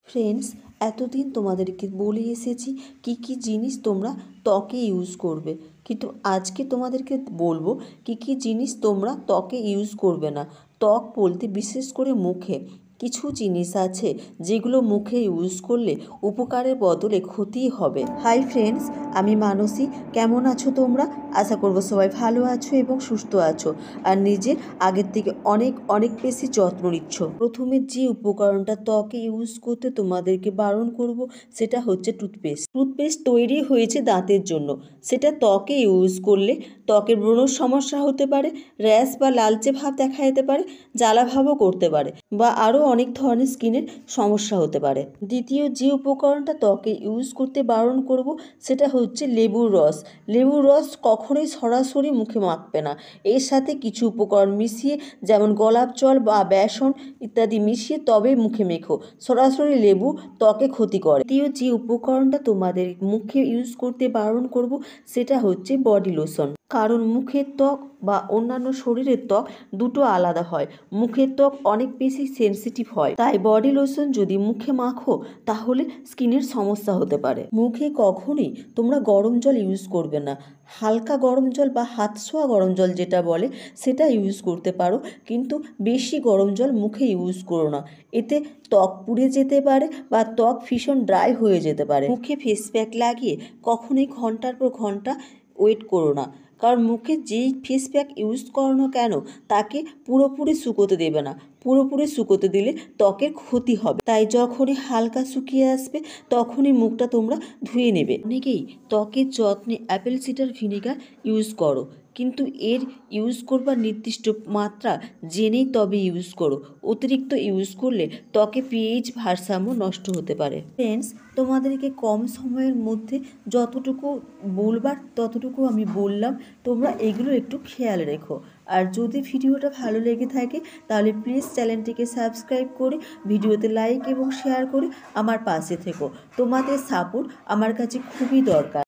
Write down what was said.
Friends, এতদিন তোমাদেরকে বলে এসেছি কি জিনিস তোমরা ত্বকে ইউজ করবে, কিন্তু আজকে তোমাদেরকে বলবো কি জিনিস তোমরা ত্বকে ইউজ করবে না। ত্বক বলতে বিশেষ করে মুখে কিছু জিনিস আছে যেগুলো মুখে ইউজ করলে উপকারের বদলে ক্ষতিই হবে। হাই ফ্রেন্ডস, আমি মানসী। কেমন আছো তোমরা? আশা করবো সবাই ভালো আছো এবং সুস্থ আছো আর নিজের আগের থেকে অনেক অনেক বেশি যত্ন নিচ্ছ। প্রথমে যে উপকরণটা ত্বকে ইউজ করতে তোমাদেরকে বারণ করব সেটা হচ্ছে টুথপেস্ট। টুথপেস্ট তৈরি হয়েছে দাঁতের জন্য। সেটা ত্বকে ইউজ করলে ত্বকের ব্রণর সমস্যা হতে পারে, র্যাশ বা লালচে ভাব দেখা যেতে পারে, জ্বালা ভাবও করতে পারে বা আরও অনেক ধরনের স্কিনের সমস্যা হতে পারে। দ্বিতীয় যে উপকরণটা ত্বকে ইউজ করতে বারণ করব সেটা হচ্ছে লেবুর রস। লেবুর রস কখনোই সরাসরি মুখে মাখবে না। এর সাথে কিছু উপকরণ মিশিয়ে, যেমন গোলাপ জল বা বেসন ইত্যাদি মিশিয়ে তবেই মুখে মেখো। সরাসরি লেবু ত্বকে ক্ষতি করে। দ্বিতীয় যে উপকরণটা তোমাদের মুখে ইউজ করতে বারণ করব সেটা হচ্ছে বডি লোশন। কারণ মুখের ত্বক বা অন্যান্য শরীরের ত্বক দুটো আলাদা হয়। মুখের ত্বক অনেক বেশি সেনসিটিভ হয়, তাই বডি লোশন যদি মুখে মাখো তাহলে স্কিনের সমস্যা হতে পারে। মুখে কখনোই তোমরা গরম জল ইউজ করবে না। হালকা গরম জল বা হাত ছোঁয়া গরম জল যেটা বলে সেটা ইউজ করতে পারো, কিন্তু বেশি গরম জল মুখে ইউজ করো না। এতে ত্বক পুড়ে যেতে পারে বা ত্বক ভীষণ ড্রাই হয়ে যেতে পারে। মুখে ফেস প্যাক লাগিয়ে কখনোই ঘন্টার পর ঘন্টা ওয়েট করো না, কারণ মুখে যেই ফেস প্যাক ইউজ করো না কেন তাকে পুরোপুরি শুকোতে দেবে না। পুরোপুরি শুকোতে দিলে ত্বকের ক্ষতি হবে। তাই যখনই হালকা শুকিয়ে আসবে তখনই মুখটা তোমরা ধুয়ে নেবে। অনেকেই ত্বকের যত্নে অ্যাপেল সিডার ভিনেগার ইউজ করো, কিন্তু এর ইউজ করবার নির্দিষ্ট মাত্রা জেনেই তবে ইউজ করো। অতিরিক্ত ইউজ করলে ত্বকে পিএইচ ভারসাম্য নষ্ট হতে পারে। ফ্রেন্ডস, তোমাদেরকে কম সময়ের মধ্যে যতটুকু বলবার ততটুকু আমি বললাম। তোমরা এগুলো একটু খেয়াল রেখো। আর যদি ভিডিওটা ভালো লেগে থাকে তাহলে প্লিজ চ্যানেলটিকে সাবস্ক্রাইব করে ভিডিওতে লাইক এবং শেয়ার করে আমার পাশে থেকো। তোমাদের সাপোর্ট আমার কাছে খুবই দরকার।